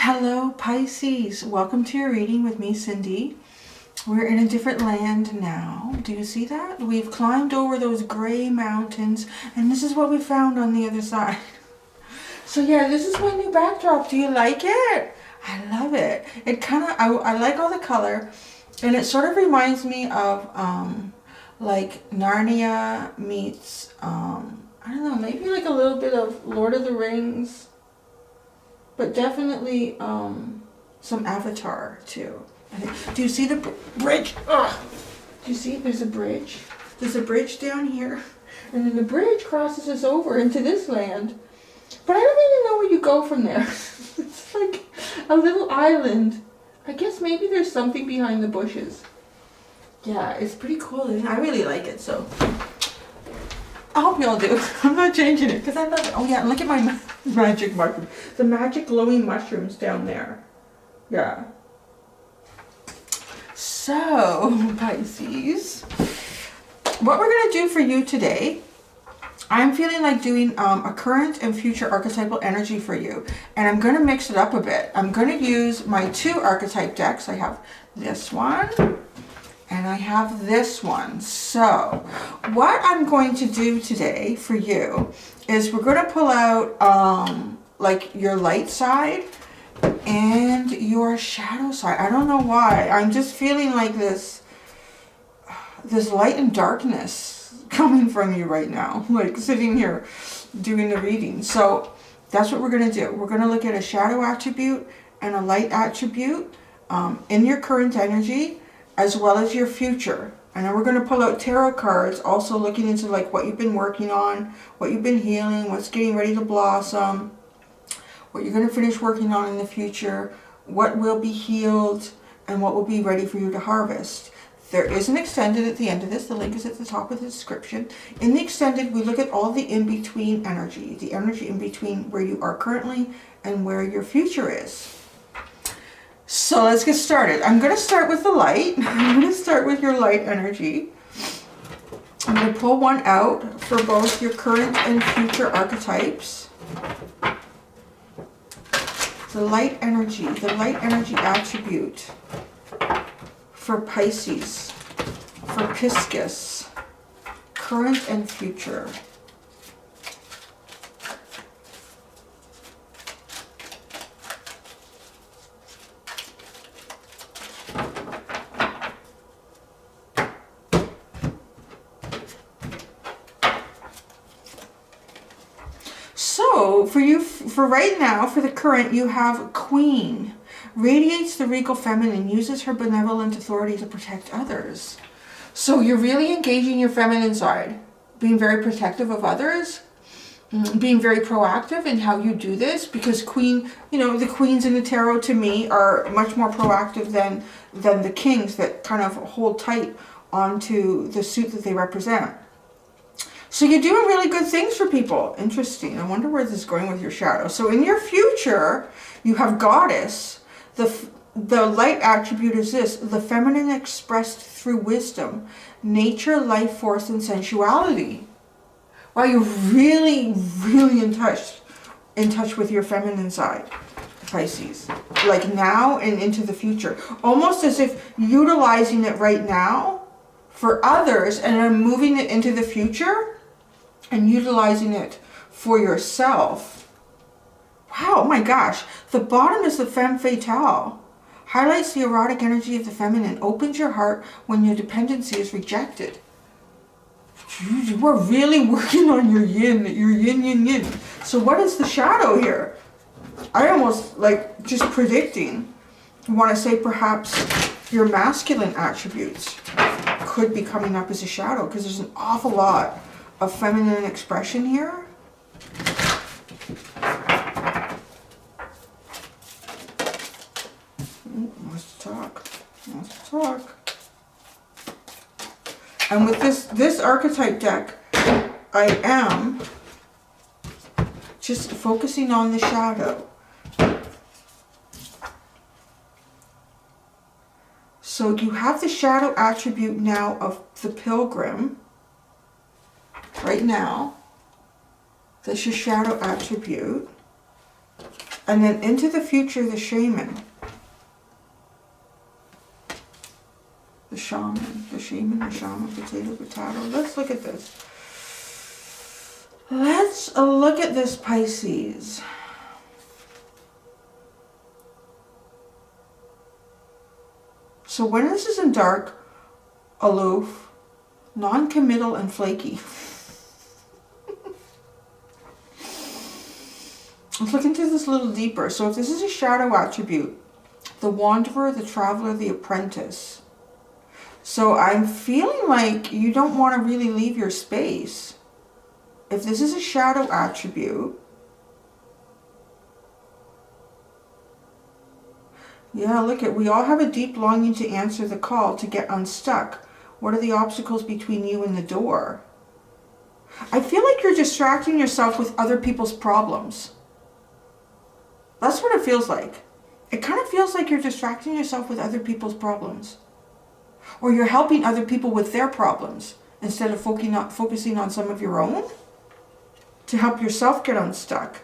Hello Pisces, welcome to your reading with me, Cindy. We're in a different land now. Do you see that? We've climbed over those gray mountains and this is what we found on the other side. So yeah, this is my new backdrop. Do you like it? I love it. It kind of, I like all the color and it sort of reminds me of like Narnia meets, I don't know, maybe like a little bit of Lord of the Rings. But definitely some Avatar too. Do you see the bridge? Ugh. Do you see there's a bridge? There's a bridge down here. And then the bridge crosses us over into this land. But I don't really know where you go from there. It's like a little island. I guess maybe there's something behind the bushes. Yeah, it's pretty cool. And I really like it, so I hope y'all do. I'm not changing it because I love it. Oh yeah, look at my magic mushroom. The magic glowing mushrooms down there. Yeah. So, Pisces, what we're going to do for you today, I'm feeling like doing a current and future archetypal energy for you. And I'm going to mix it up a bit. I'm going to use my two archetype decks. I have this one. And I have this one. So what I'm going to do today for you is we're going to pull out like your light side and your shadow side. I don't know why. I'm just feeling like this light and darkness coming from you right now. Like sitting here doing the reading. So that's what we're going to do. We're going to look at a shadow attribute and a light attribute in your current energy, as well as your future. And then we're going to pull out tarot cards, also looking into like what you've been working on, what you've been healing, what's getting ready to blossom, what you're going to finish working on in the future, what will be healed, and what will be ready for you to harvest. There is an extended at the end of this. The link is at the top of the description. In the extended, we look at all the in-between energy, the energy in between where you are currently and where your future is. So let's get started. I'm going to start with the light. I'm going to start with your light energy. I'm going to pull one out for both your current and future archetypes. The light energy attribute for Pisces, for Pisces, current and future. So for you, for right now, for the current, you have Queen. Radiates the regal feminine, uses her benevolent authority to protect others. So you're really engaging your feminine side, being very protective of others, being very proactive in how you do this, because Queen, you know, the queens in the tarot to me are much more proactive than the kings that kind of hold tight onto the suit that they represent. So you're doing really good things for people. Interesting. I wonder where this is going with your shadow. So in your future, you have Goddess. The light attribute is this: the feminine expressed through wisdom, nature, life force, and sensuality. Wow, you're really, really in touch with your feminine side, Pisces. Like now and into the future. Almost as if utilizing it right now for others and then moving it into the future and utilizing it for yourself. Wow, oh my gosh. The bottom is the femme fatale. Highlights the erotic energy of the feminine. Opens your heart when your dependency is rejected. You are really working on your yin, yin. So what is the shadow here? I almost like just predicting. I want to say perhaps your masculine attributes could be coming up as a shadow, because there's an awful lot of feminine expression here. Let's talk. And with this archetype deck, I am just focusing on the shadow. So you have the shadow attribute now of the Pilgrim. Right now, that's your shadow attribute. And then into the future, the shaman. The shaman, the shaman, the shaman, potato, potato. Let's look at this. Let's look at this, Pisces. So when this is in dark, aloof, non-committal, and flaky. Let's look into this a little deeper. So if this is a shadow attribute, the wanderer, the traveler, the apprentice. So I'm feeling like you don't want to really leave your space. If this is a shadow attribute, yeah, look at, we all have a deep longing to answer the call, to get unstuck. What are the obstacles between you and the door? I feel like you're distracting yourself with other people's problems. That's what it feels like. It kind of feels like you're distracting yourself with other people's problems. Or you're helping other people with their problems instead of focusing on some of your own to help yourself get unstuck.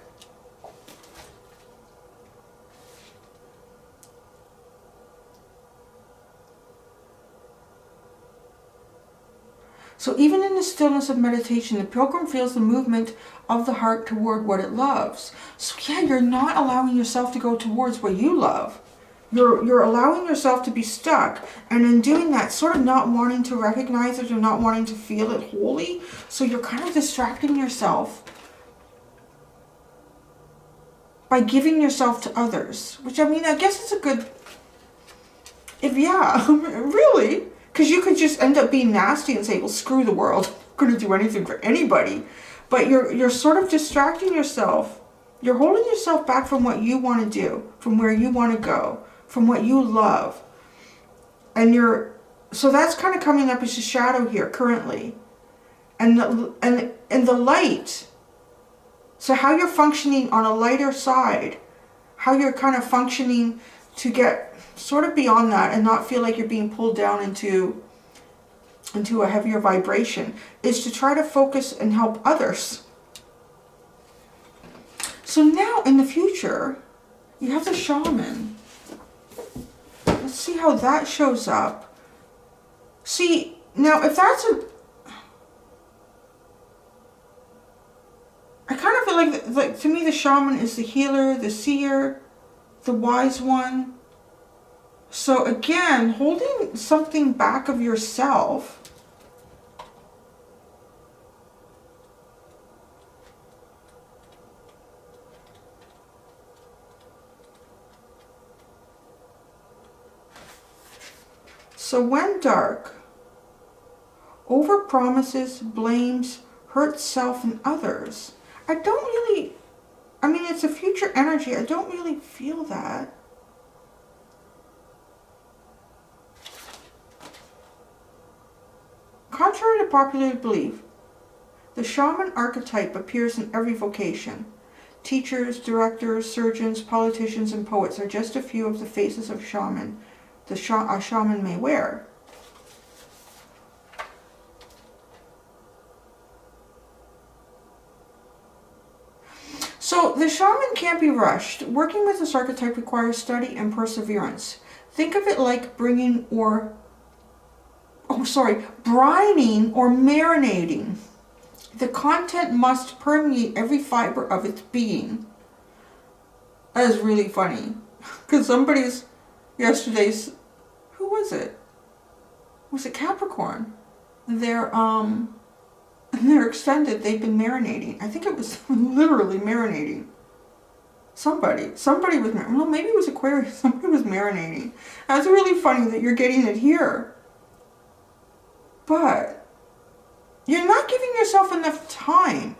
So even in the stillness of meditation, the pilgrim feels the movement of the heart toward what it loves. So yeah, you're not allowing yourself to go towards what you love. You're allowing yourself to be stuck, and in doing that, sort of not wanting to recognize it or not wanting to feel it wholly. So you're kind of distracting yourself by giving yourself to others, which, I mean, I guess it's a good, really, because you could just end up being nasty and say, well, screw the world, I'm going to do anything for anybody. But you're sort of distracting yourself. You're holding yourself back from what you want to do, from where you want to go, from what you love. And so that's kind of coming up as a shadow here currently. And the light. So how you're functioning on a lighter side, how you're kind of functioning to get sort of beyond that and not feel like you're being pulled down into a heavier vibration, is to try to focus and help others. So now in the future, you have the shaman. Let's see how that shows up. See, now if that's I kind of feel like to me the shaman is the healer, the seer, the wise one. So again, holding something back of yourself. So when dark, overpromises, blames, hurts self and others. I mean, it's a future energy. I don't really feel that. Contrary to popular belief, the shaman archetype appears in every vocation. Teachers, directors, surgeons, politicians, and poets are just a few of the faces of shaman a shaman may wear. So the shaman can't be rushed. Working with this archetype requires study and perseverance. Think of it like brining or marinating. The content must permeate every fiber of its being. That is really funny. Because yesterday's, who was it? Was it Capricorn? They're extended, they've been marinating. I think it was literally marinating. Somebody was marinating. No, maybe it was Aquarius. Somebody was marinating. That's really funny that you're getting it here. But you're not giving yourself enough time.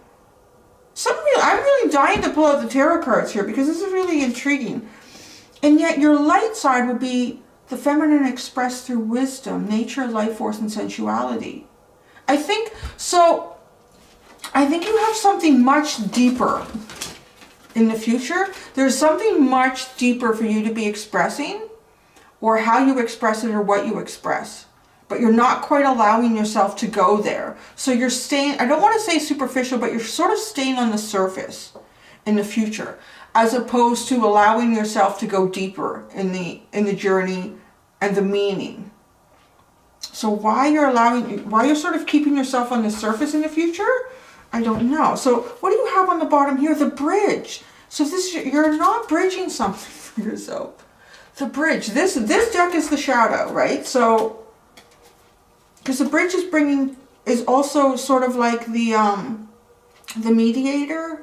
I'm really dying to pull out the tarot cards here because this is really intriguing. And yet your light side will be the feminine expressed through wisdom, nature, life force, and sensuality. I think you have something much deeper in the future. There's something much deeper for you to be expressing, or how you express it or what you express. But you're not quite allowing yourself to go there. So you're staying, I don't want to say superficial, but you're sort of staying on the surface in the future. as opposed to allowing yourself to go deeper in the journey and the meaning. So why you're sort of keeping yourself on the surface in the future, I don't know. So what do you have on the bottom here? The bridge. So you're not bridging something for yourself. The bridge. This deck is the shadow, right? So because the bridge is also sort of like the mediator.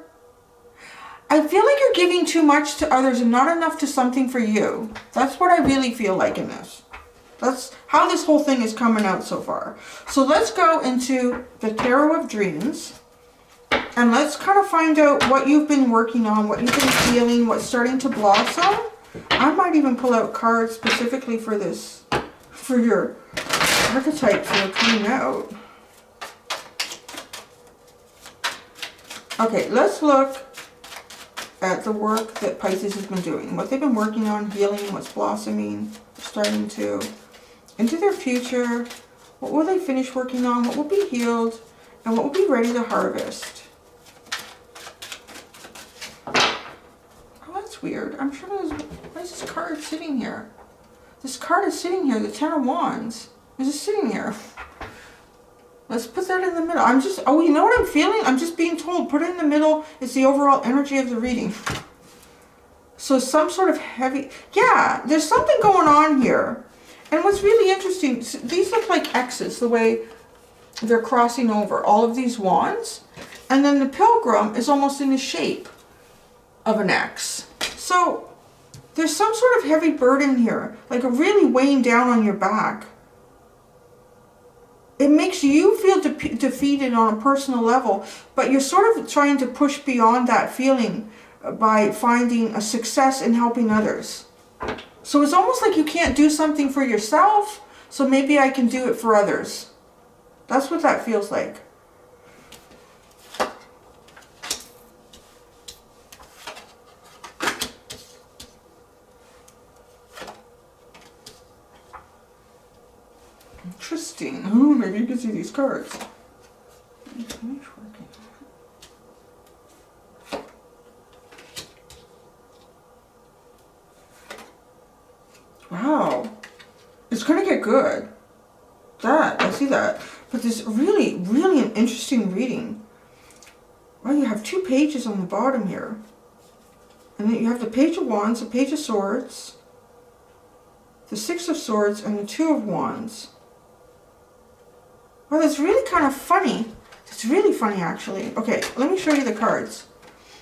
I feel like you're giving too much to others and not enough to something for you. That's what I really feel like in this. That's how this whole thing is coming out so far. So let's go into the Tarot of Dreams. And let's kind of find out what you've been working on, what you've been feeling, what's starting to blossom. I might even pull out cards specifically for this, for your archetypes that are coming out. Okay, let's look at the work that Pisces has been doing. What they've been working on, healing, what's blossoming, starting to, into their future. What will they finish working on? What will be healed? And what will be ready to harvest? Weird. I'm sure why is this card sitting here? This card is sitting here, the Ten of Wands. It's just sitting here. Let's put that in the middle. You know what I'm feeling? I'm just being told, put it in the middle. It's the overall energy of the reading. So some sort of heavy, yeah, there's something going on here. And what's really interesting, these look like X's, the way they're crossing over all of these wands. And then the pilgrim is almost in the shape of an X. So there's some sort of heavy burden here, like a really weighing down on your back. It makes you feel defeated on a personal level, but you're sort of trying to push beyond that feeling by finding a success in helping others. So it's almost like you can't do something for yourself, so maybe I can do it for others. That's what that feels like. Interesting. Oh, maybe you can see these cards. Wow. It's going to get good. I see that. But this really an interesting reading. Well, you have 2 pages on the bottom here. And then you have the Page of Wands, the Page of Swords, the Six of Swords, and the Two of Wands. Well, that's really kind of funny. It's really funny, actually. Okay, let me show you the cards.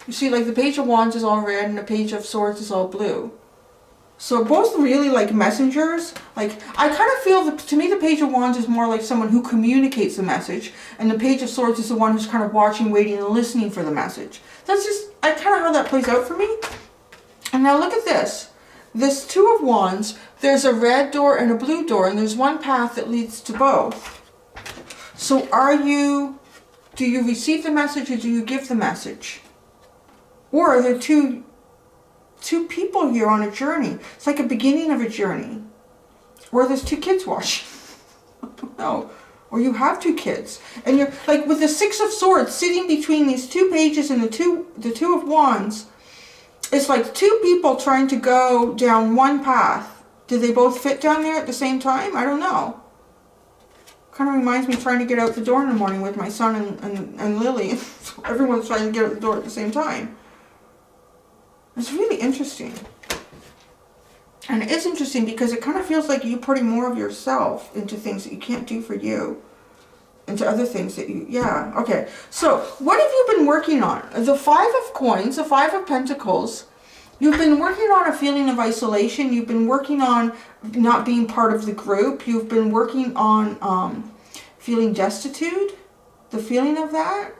You see, like, the Page of Wands is all red and the Page of Swords is all blue. So both really like messengers. Like, I kind of feel that, to me, the Page of Wands is more like someone who communicates the message, and the Page of Swords is the one who's kind of watching, waiting, and listening for the message. That's just kind of how that plays out for me. And now look at this. This Two of Wands, there's a red door and a blue door, and there's one path that leads to both. So do you receive the message or do you give the message? Or are there two people here on a journey? It's like a beginning of a journey. Or there's 2 kids watching. No. Or you have 2 kids. And you're like with the Six of Swords sitting between these 2 pages and the two of Wands. It's like 2 people trying to go down one path. Do they both fit down there at the same time? I don't know. Kind of reminds me of trying to get out the door in the morning with my son and Lily. Everyone's trying to get out the door at the same time. It's really interesting. And it is interesting because it kind of feels like you putting more of yourself into things that you can't do for you. Into other things that you, yeah, okay. So, what have you been working on? The Five of Coins, the Five of Pentacles. You've been working on a feeling of isolation. You've been working on not being part of the group. You've been working on feeling destitute, the feeling of that.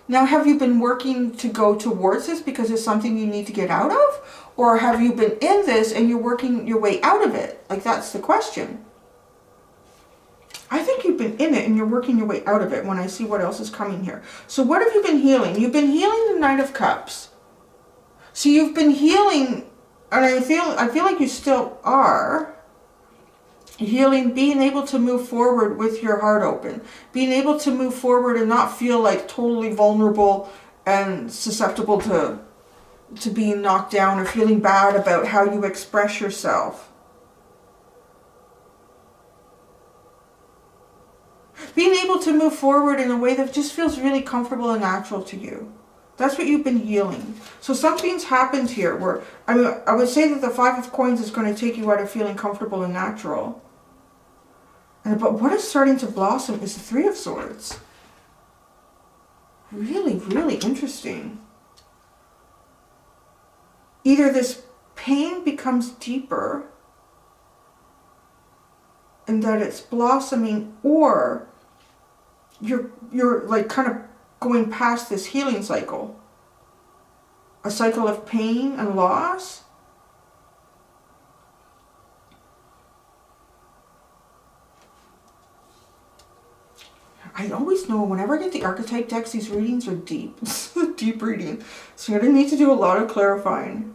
Now, have you been working to go towards this because it's something you need to get out of? Or have you been in this and you're working your way out of it? Like, that's the question. I think you've been in it and you're working your way out of it when I see what else is coming here. So what have you been healing? You've been healing the Knight of Cups. So you've been healing, and I feel like you still are healing, being able to move forward with your heart open, being able to move forward and not feel like totally vulnerable and susceptible to to being knocked down or feeling bad about how you express yourself. Being able to move forward in a way that just feels really comfortable and natural to you. That's what you've been healing. So something's happened here where, I mean, I would say that the Five of Coins is going to take you out of feeling comfortable and natural. But what is starting to blossom is the Three of Swords. Really, really interesting. Either this pain becomes deeper and that it's blossoming, or you're like kind of going past this healing cycle. A cycle of pain and loss. I always know whenever I get the archetype decks, these readings are deep. This is a deep reading. So you're going to need to do a lot of clarifying.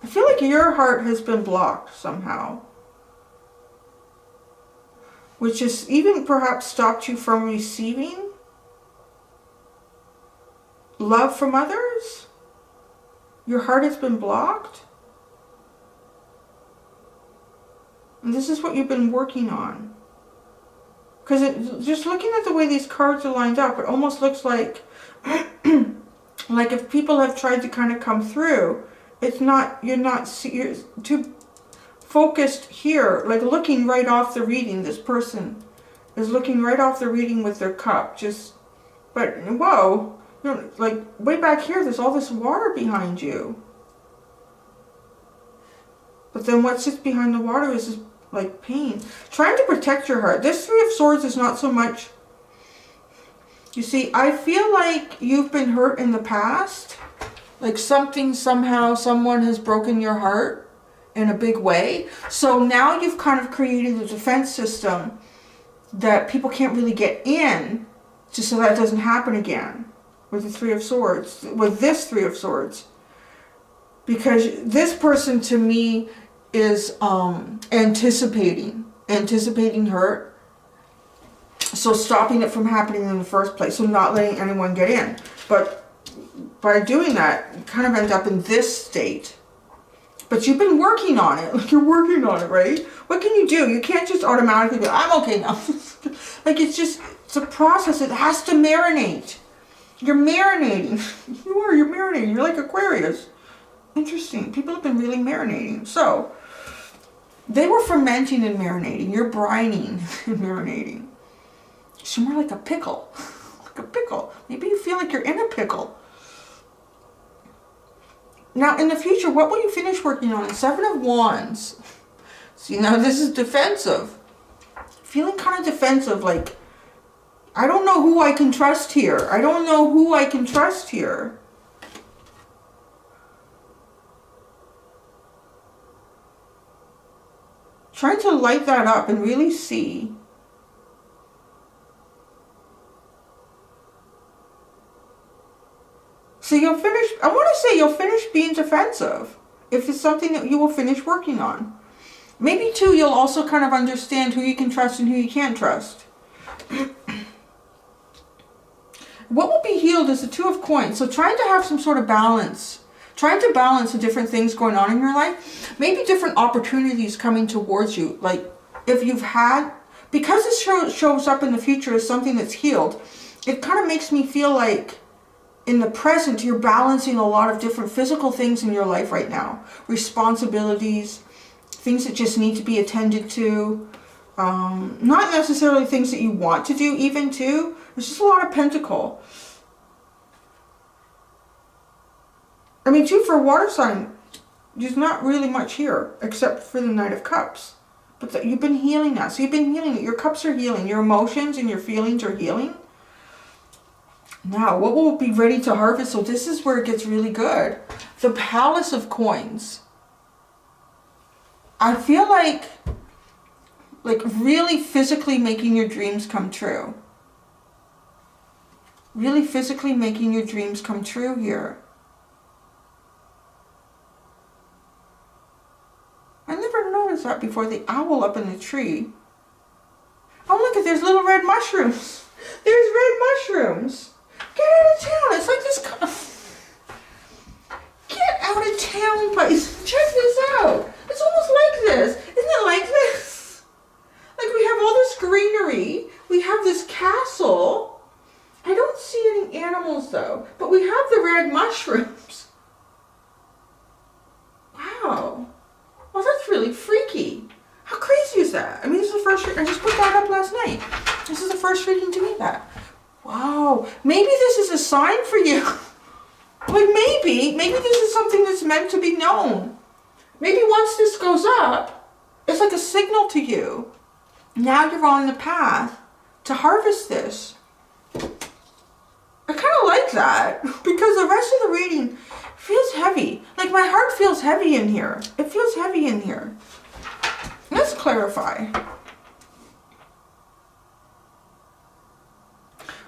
I feel like your heart has been blocked somehow. Which has even perhaps stopped you from receiving love from others. Your heart has been blocked. And this is what you've been working on. Because just looking at the way these cards are lined up, it almost looks like, like if people have tried to kind of come through, it's not, you're too focused here, like looking right off the reading. This person is looking right off the reading with their cup. But whoa, like way back here, there's all this water behind you. But then what's just behind the water is this, like, pain. Trying to protect your heart. This Three of Swords is not so much... You see, I feel like you've been hurt in the past. Like something, somehow, someone has broken your heart in a big way. So now you've kind of created a defense system that people can't really get in, just so that doesn't happen again. With the Three of Swords. With this Three of Swords. Because this person, to me, is anticipating hurt, so stopping it from happening in the first place, so not letting anyone get in. But by doing that, you kind of end up in this state. But you've been working on it. Like, you're working on it, right? What can you do? You can't just automatically go, I'm okay now. Like, it's a process. It has to marinate. You're marinating. You're marinating. You're like Aquarius. Interesting. People have been really marinating. So, they were fermenting and marinating. You're brining and marinating. It's more like a pickle. Like a pickle. Maybe you feel like you're in a pickle. Now, in the future, what will you finish working on? Seven of Wands. See, now this is defensive. Feeling kind of defensive, like, I don't know who I can trust here. I don't know who I can trust here. Trying to light that up and really see. So you'll finish, I want to say you'll finish being defensive. If it's something that you will finish working on. Maybe too, you'll also kind of understand who you can trust and who you can't trust. What will be healed is the Two of Coins. So trying to have some sort of balance. Trying to balance the different things going on in your life. Maybe different opportunities coming towards you. Like, if you've had... Because this shows up in the future as something that's healed, it kind of makes me feel like in the present, you're balancing a lot of different physical things in your life right now. Responsibilities, things that just need to be attended to. Not necessarily things that you want to do even too. There's just a lot of Pentacle. I mean, too, for a water sign, there's not really much here, except for the Knight of Cups. But you've been healing that. So you've been healing it. Your cups are healing. Your emotions and your feelings are healing. Now, what will be ready to harvest? So this is where it gets really good. The Palace of Coins. I feel like really physically making your dreams come true. Really physically making your dreams come true here. I never noticed that before. The owl up in the tree. Oh, look at, there's little red mushrooms. There's red mushrooms. Get out of town. It's like this. Get out of town, Pisces. Check this out. It's almost like this. Isn't it like this? Like we have all this greenery. We have this castle. I don't see any animals though, but we have the red mushrooms. Wow. Well, that's really freaky. How crazy is that? I mean, this is the first, I just put that up last night. This is the first reading to me that. Wow. Maybe this is a sign for you. Like maybe this is something that's meant to be known. Maybe once this goes up, it's like a signal to you. Now you're on the path to harvest this. I kind of like that because the rest of the reading feels heavy. Like my heart feels heavy in here. It feels heavy in here. Let's clarify.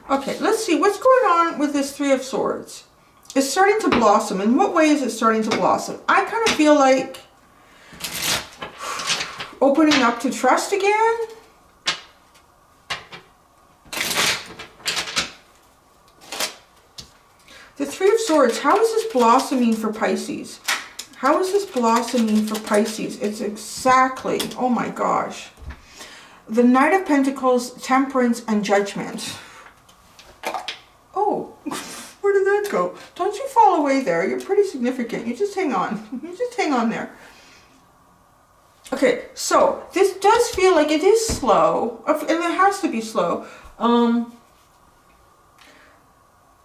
Okay, let's see what's going on with this Three of Swords. It's starting to blossom. In what way is it starting to blossom? I kind of feel like opening up to trust again. The Three of Swords, how is this blossoming for Pisces? How is this blossoming for Pisces? It's exactly, oh my gosh. The Knight of Pentacles, Temperance, and Judgment. Oh, where did that go? Don't you fall away there. You're pretty significant. You just hang on. You just hang on there. Okay, so this does feel like it is slow. And it has to be slow.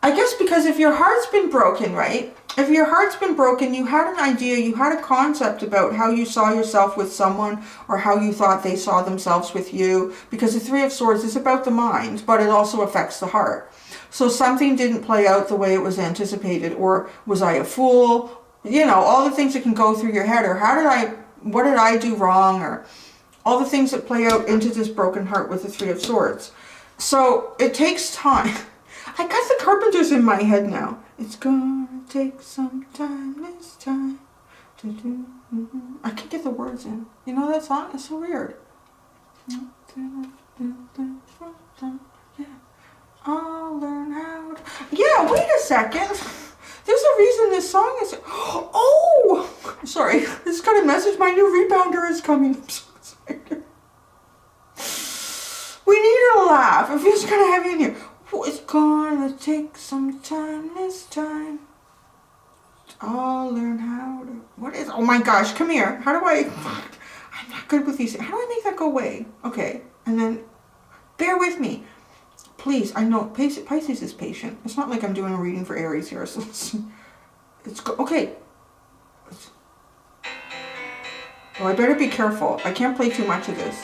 I guess because if your heart's been broken, right? If your heart's been broken, you had an idea, you had a concept about how you saw yourself with someone or how you thought they saw themselves with you. Because the Three of Swords is about the mind, but it also affects the heart. So something didn't play out the way it was anticipated, or was I a fool? You know, all the things that can go through your head, or what did I do wrong? Or all the things that play out into this broken heart with the Three of Swords. So it takes time. I got the Carpenters in my head now. It's gonna take some time this time to do. I can't get the words in. You know that song? It's so weird. Yeah. I'll learn how to... Yeah, wait a second. There's a reason this song is... Oh! Sorry. I just got a message. My new rebounder is coming. I'm so excited. We need a laugh. It feels kind of heavy in here. It's gonna take some time this time. I'll learn how to... What is... Oh my gosh, come here. How do I... I'm not good with these. How do I make that go away? Okay, and then... Bear with me. Please, I know Pisces is patient. It's not like I'm doing a reading for Aries here. So it's okay. Oh, I better be careful. I can't play too much of this.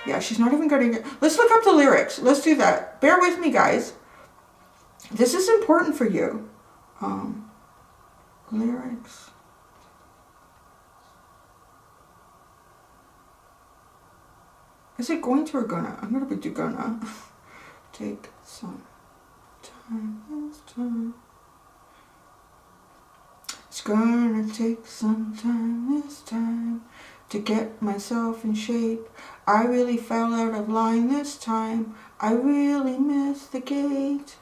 Yeah, she's not even going to... Let's look up the lyrics. Let's do that. Bear with me, guys. This is important for you. Lyrics. Is it going to or gonna? I'm going to do gonna. Take some time this time. It's gonna take some time this time to get myself in shape. I really fell out of line this time. I really missed the gate.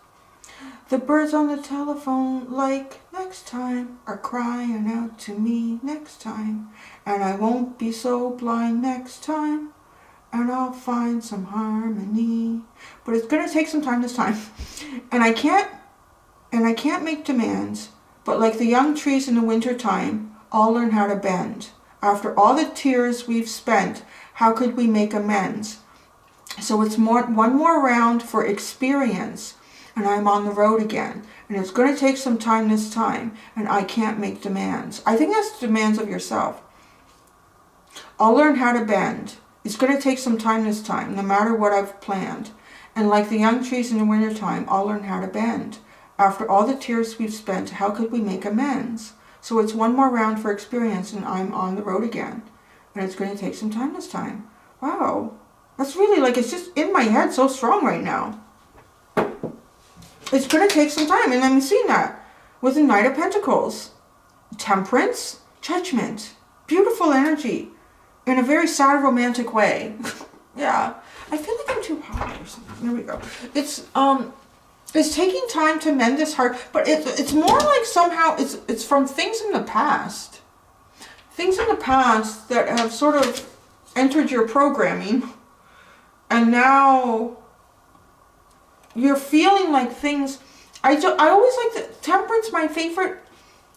The birds on the telephone, like next time, are crying out to me next time. And I won't be so blind next time. And I'll find some harmony. But it's gonna take some time this time. And I can't make demands. But like the young trees in the winter time, I'll learn how to bend. After all the tears we've spent, how could we make amends? So it's one more round for experience, and I'm on the road again. And it's going to take some time this time, and I can't make demands. I think that's demands of yourself. I'll learn how to bend. It's going to take some time this time, no matter what I've planned. And like the young trees in the wintertime, I'll learn how to bend. After all the tears we've spent, how could we make amends? So it's one more round for experience, and I'm on the road again. And it's going to take some time this time. Wow. That's really like, it's just in my head so strong right now. It's going to take some time. And I'm seeing that with the Knight of Pentacles. Temperance, Judgment. Beautiful energy. In a very sad romantic way. Yeah. I feel like I'm too high or something. There we go. It's taking time to mend this heart, but it's more like somehow it's from things in the past. Things in the past that have sort of entered your programming, and now you're feeling like things. I always like the temperance. My favorite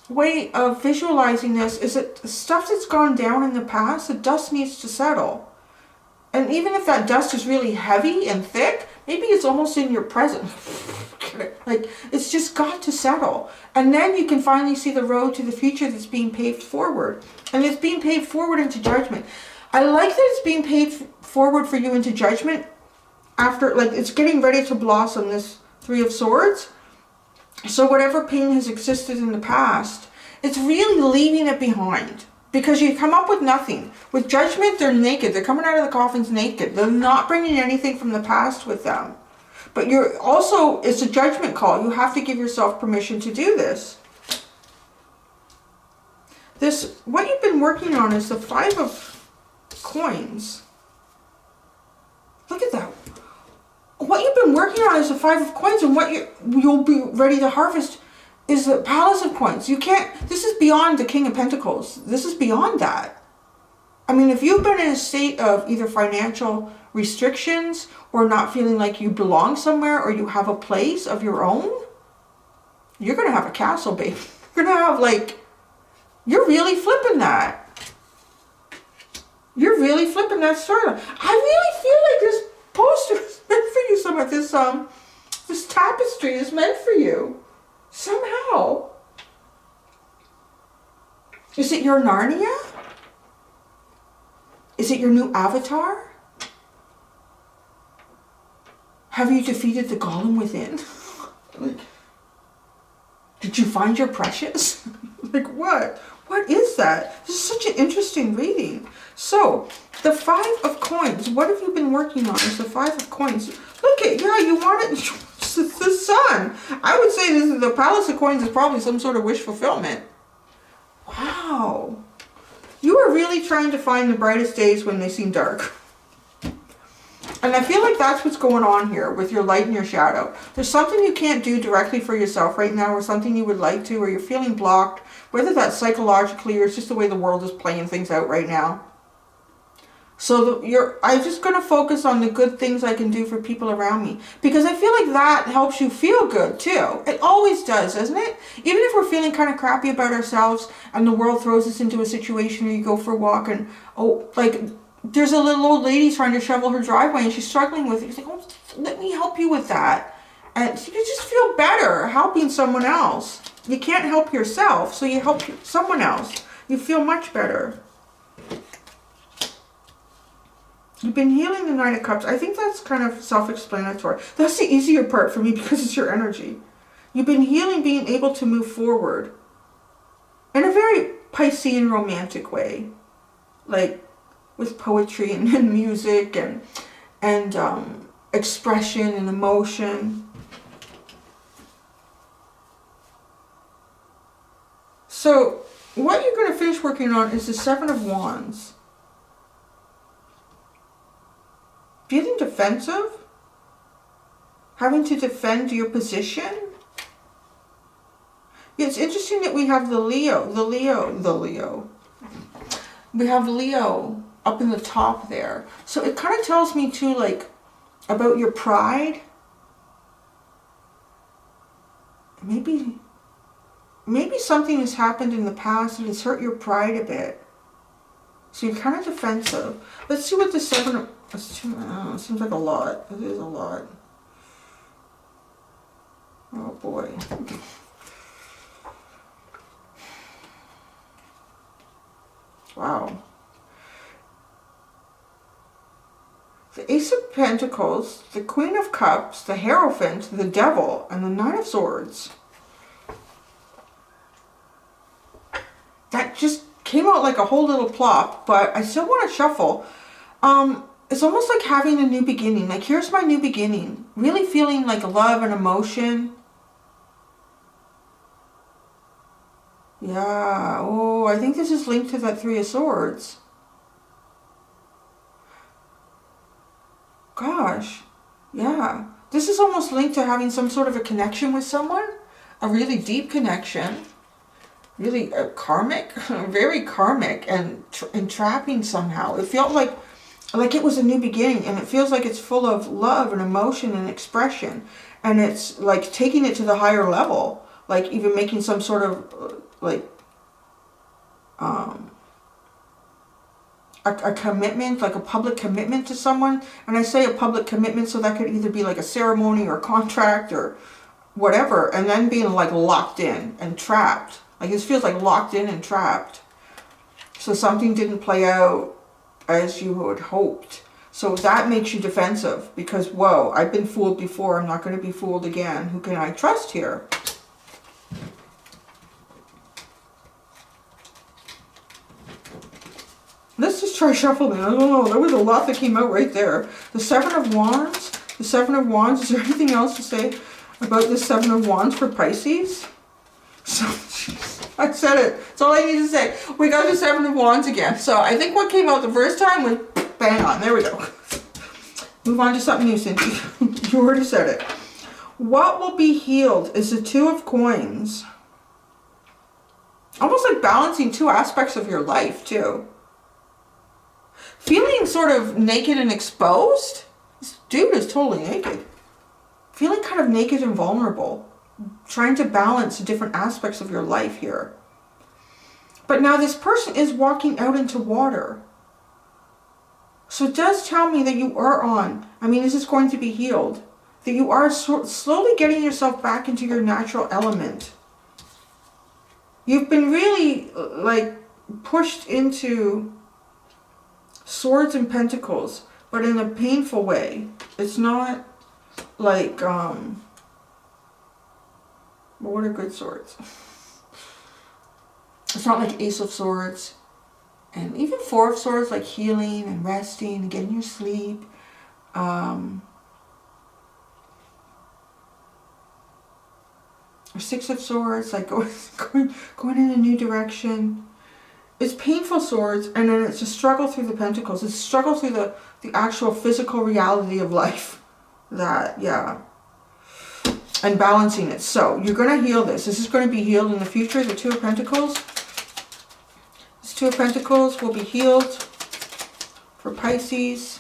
way of visualizing this is that stuff that's gone down in the past, the dust needs to settle. And even if that dust is really heavy and thick, maybe it's almost in your present. Like, it's just got to settle. And then you can finally see the road to the future that's being paved forward. And it's being paved forward into judgment. I like that it's being paved forward for you into judgment after, like, it's getting ready to blossom, this Three of Swords. So whatever pain has existed in the past, it's really leaving it behind. Because you come up with nothing. With judgment, they're naked. They're coming out of the coffins naked. They're not bringing anything from the past with them. But you're also, it's a judgment call. You have to give yourself permission to do this. What you've been working on is the Five of Coins. Look at that. What you've been working on is the Five of Coins, and what you'll be ready to harvest is the Palace of Coins. You can't, this is beyond the King of Pentacles. This is beyond that. I mean, if you've been in a state of either financial restrictions or not feeling like you belong somewhere or you have a place of your own, you're going to have a castle, baby. You're going to have, like, you're really flipping that. You're really flipping that storyline. I really feel like this poster is meant for you. Some of this tapestry is meant for you. Somehow. Is it your Narnia? Is it your new avatar? Have you defeated the golem within? Like, did you find your precious? Like, what? What is that? This is such an interesting reading. So, the Five of Coins. What have you been working on? It's the Five of Coins. Look at, yeah, you want it. It's the sun. I would say this is the Palace of Coins is probably some sort of wish fulfillment. Wow. You are really trying to find the brightest days when they seem dark. And I feel like that's what's going on here with your light and your shadow. There's something you can't do directly for yourself right now, or something you would like to, or you're feeling blocked, whether that's psychologically or it's just the way the world is playing things out right now. So I'm just going to focus on the good things I can do for people around me. Because I feel like that helps you feel good too. It always does, doesn't it? Even if we're feeling kind of crappy about ourselves and the world throws us into a situation where you go for a walk and, oh, like, there's a little old lady trying to shovel her driveway and she's struggling with it. You're like, oh, let me help you with that. And you just feel better helping someone else. You can't help yourself, so you help someone else. You feel much better. You've been healing the Nine of Cups. I think that's kind of self-explanatory. That's the easier part for me because it's your energy. You've been healing, being able to move forward in a very Piscean romantic way. Like with poetry and music and expression and emotion. So what you're going to finish working on is the Seven of Wands. Feeling defensive? Having to defend your position? It's interesting that we have the Leo. We have Leo up in the top there. So it kind of tells me too, like, about your pride. Maybe something has happened in the past and it's hurt your pride a bit. So you're kind of defensive. Let's see what the Seven of... seems like a lot. It is a lot. Oh boy. Wow. The Ace of Pentacles, the Queen of Cups, the Hierophant, the Devil, and the Nine of Swords. That just came out like a whole little plop, but I still want to shuffle. It's almost like having a new beginning. Like, here's my new beginning. Really feeling like love and emotion. Yeah. Oh, I think this is linked to that Three of Swords. Gosh. Yeah. This is almost linked to having some sort of a connection with someone. A really deep connection. Really karmic. Very karmic and entrapping somehow. It felt like it was a new beginning, and it feels like it's full of love and emotion and expression. And it's like taking it to the higher level. Like even making some sort of like a commitment, like a public commitment to someone. And I say a public commitment so that could either be like a ceremony or a contract or whatever. And then being like locked in and trapped. Like this feels like locked in and trapped. So something didn't play out as you had hoped. So that makes you defensive because, whoa, I've been fooled before. I'm not going to be fooled again. Who can I trust here? Let's just try shuffling. I don't know. There was a lot that came out right there. The Seven of Wands. The Seven of Wands. Is there anything else to say about the Seven of Wands for Pisces? So, I said it. That's all I need to say. We got the Seven of Wands again. So I think what came out the first time was bang on. There we go. Move on to something new, Cindy. You already said it. What will be healed is the Two of Coins. Almost like balancing two aspects of your life, too. Feeling sort of naked and exposed. This dude is totally naked. Feeling kind of naked and vulnerable. Trying to balance different aspects of your life here. But now this person is walking out into water. So it does tell me that you are on. I mean, this is going to be healed. That you are slowly getting yourself back into your natural element. You've been really like pushed into Swords and Pentacles, but in a painful way. It's not like, what are good swords? It's not like Ace of Swords. And even Four of Swords, like healing and resting and getting your sleep. Or Six of Swords, like going in a new direction. It's painful swords, and then it's a struggle through the Pentacles. It's a struggle through the actual physical reality of life. That, yeah. And balancing it. So, you're going to heal this. This is going to be healed in the future, the Two of Pentacles. This Two of Pentacles will be healed for Pisces.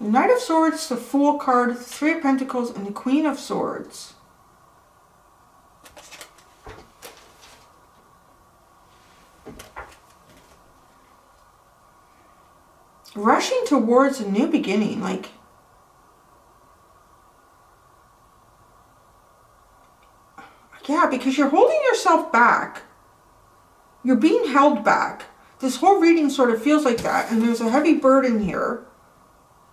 The Knight of Swords, the Fool card, the Three of Pentacles, and the Queen of Swords. Rushing towards a new beginning, like yeah, because you're holding yourself back. You're being held back. This whole reading sort of feels like that, and there's a heavy burden here,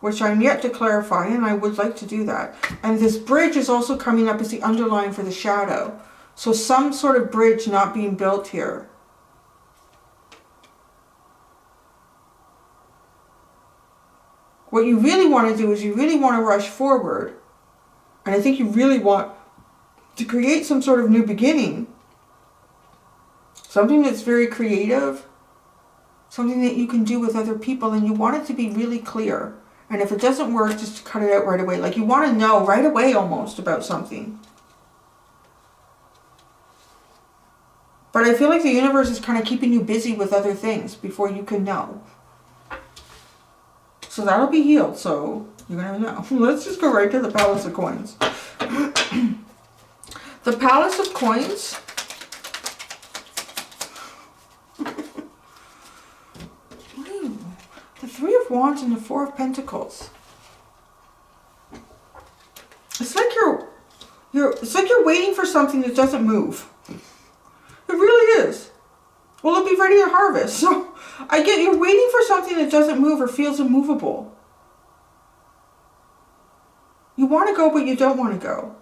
which I'm yet to clarify, and I would like to do that. And this bridge is also coming up as the underline for the shadow. So some sort of bridge not being built here. What you really want to do is you really want to rush forward. And I think you really want to create some sort of new beginning. Something that's very creative. Something that you can do with other people, and you want it to be really clear. And if it doesn't work, just cut it out right away. Like you want to know right away almost about something. But I feel like the universe is kind of keeping you busy with other things before you can know. So that'll be healed, so you're going to know. Let's just go right to the Palace of Coins. The Palace of Coins. Ooh, the Three of Wands and the Four of Pentacles. It's like you're waiting for something that doesn't move. It really is. Will it be ready to harvest? So I get you're waiting for something that doesn't move or feels immovable. You want to go, but you don't want to go.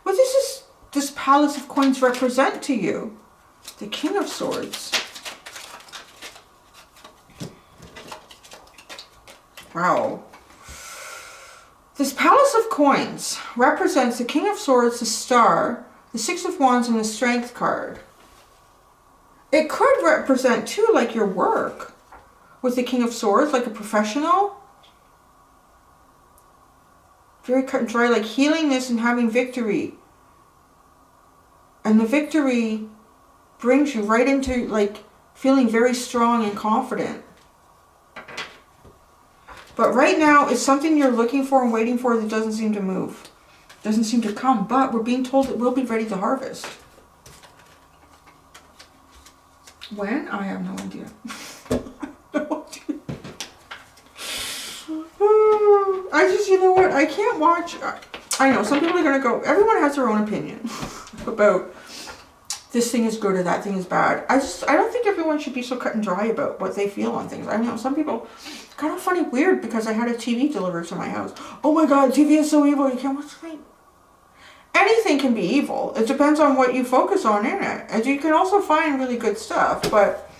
What does this Palace of Coins represent to you? The King of Swords. Wow. This Palace of Coins represents the King of Swords, the Star, the Six of Wands, and the Strength card. It could represent too, like your work with the King of Swords, like a professional. Very cut and dry, like healing this and having victory. And the victory brings you right into like feeling very strong and confident. But right now, it's something you're looking for and waiting for that doesn't seem to move. Doesn't seem to come, but we're being told it will be ready to harvest. When? I have no idea. No idea. I just, you know what, I can't watch. I know, some people are going to go, everyone has their own opinion about this thing is good or that thing is bad. I don't think everyone should be so cut and dry about what they feel on things. I know some people, kind of funny, weird, because I had a TV delivered to my house. Oh my God, TV is so evil, you can't watch it. Anything can be evil. It depends on what you focus on in it. And you can also find really good stuff, but,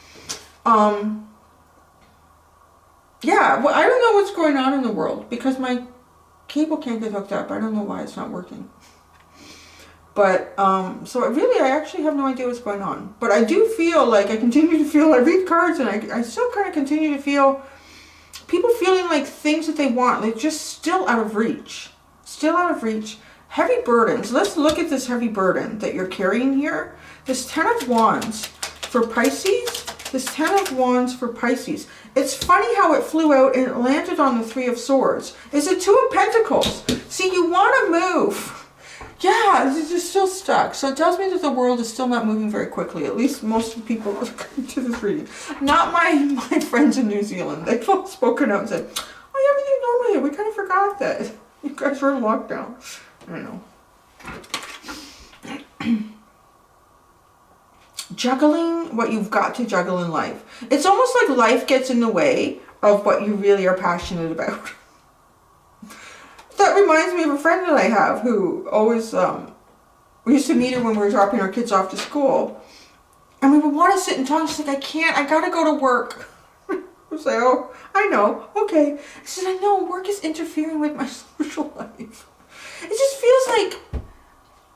yeah, well, I don't know what's going on in the world because my cable can't get hooked up. I don't know why it's not working. But, so really, I actually have no idea what's going on. But I do feel like, I continue to feel, I read cards and I still kind of continue to feel people feeling like things that they want, like just still out of reach. Still out of reach. Heavy burdens. Let's look at this heavy burden that you're carrying here. This 10 of Wands for Pisces. This 10 of Wands for Pisces. It's funny how it flew out and it landed on the 3 of Swords. It's a 2 of Pentacles. See, you want to move. Yeah, you're still stuck. So it tells me that the world is still not moving very quickly. At least most of the people that are coming to this reading. Not my friends in New Zealand. They've all spoken out and said, oh, everything's normal here. We kind of forgot that. You guys were in lockdown. I know. Juggling what you've got to juggle in life. It's almost like life gets in the way of what you really are passionate about. That reminds me of a friend that I have who always, we used to meet her when we were dropping our kids off to school. And we would want to sit and talk. She's like, I can't, I gotta go to work. I was like, oh, I know, okay. She said, I know, work is interfering with my social life. It just feels like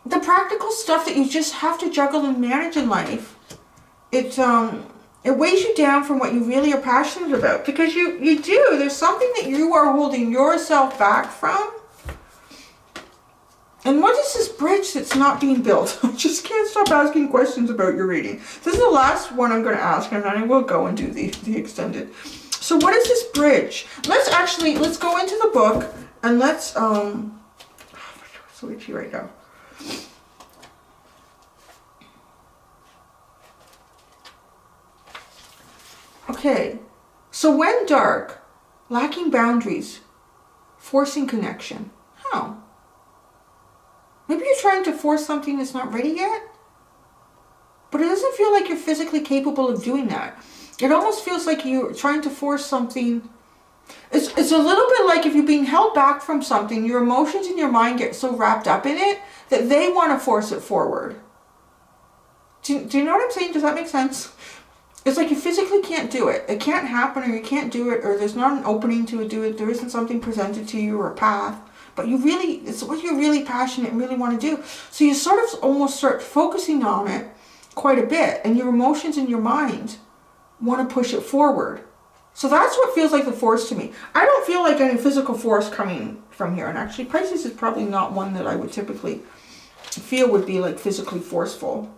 the practical stuff that you just have to juggle and manage in life. It weighs you down from what you really are passionate about. Because you do. There's something that you are holding yourself back from. And what is this bridge that's not being built? I just can't stop asking questions about your reading. This is the last one I'm going to ask, and then I will go and do the extended. So what is this bridge? Let's go into the book, and let's, so itchy right now. Okay, so when dark, lacking boundaries, forcing connection. How? Maybe you're trying to force something that's not ready yet, but it doesn't feel like you're physically capable of doing that. It almost feels like you're trying to force something. It's a little bit like if you're being held back from something, your emotions and your mind get so wrapped up in it that they want to force it forward. Do you know what I'm saying? Does that make sense? It's like you physically can't do it. It can't happen, or you can't do it, or there's not an opening to do it. There isn't something presented to you or a path. But it's what you're really passionate and really want to do. So you sort of almost start focusing on it quite a bit. And your emotions and your mind want to push it forward. So that's what feels like the force to me. I don't feel like any physical force coming from here. And actually, Pisces is probably not one that I would typically feel would be like physically forceful.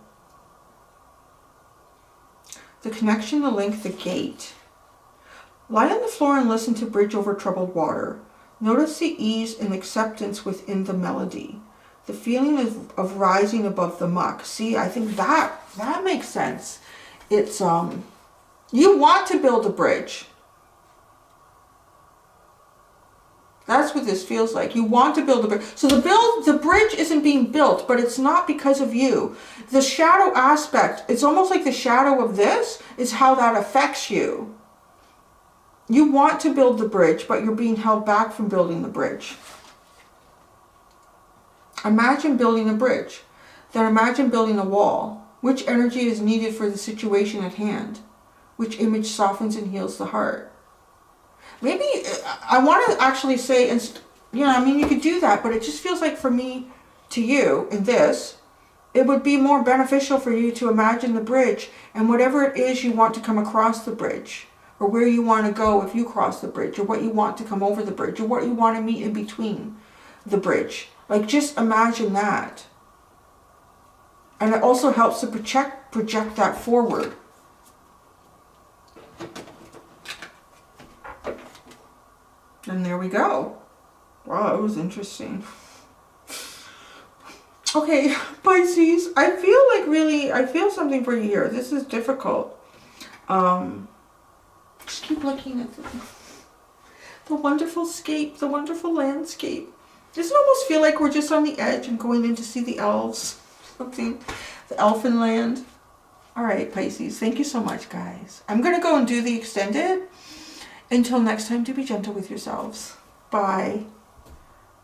The connection, the link, the gate. Lie on the floor and listen to Bridge Over Troubled Water. Notice the ease and acceptance within the melody. The feeling of rising above the muck. See, I think that makes sense. It's, you want to build a bridge. That's what this feels like. You want to build a bridge. So the bridge isn't being built, but it's not because of you. The shadow aspect, it's almost like the shadow of this is how that affects you. You want to build the bridge, but you're being held back from building the bridge. Imagine building a bridge. Then imagine building a wall. Which energy is needed for the situation at hand? Which image softens and heals the heart? Maybe I want to actually say, and I mean, you could do that, but it just feels like for me, to you, in this, it would be more beneficial for you to imagine the bridge and whatever it is you want to come across the bridge, or where you want to go if you cross the bridge, or what you want to come over the bridge, or what you want to meet in between the bridge. Like, just imagine that. And it also helps to project that forward. And there we go. Wow, that was interesting. Okay, Pisces, I feel like really, I feel something for you here. This is difficult. Just keep looking at the wonderful scape, the wonderful landscape. Doesn't it almost feel like we're just on the edge and going in to see the elves? Something, the elfin land. All right, Pisces, thank you so much, guys. I'm going to go and do the extended. Until next time, do be gentle with yourselves. Bye.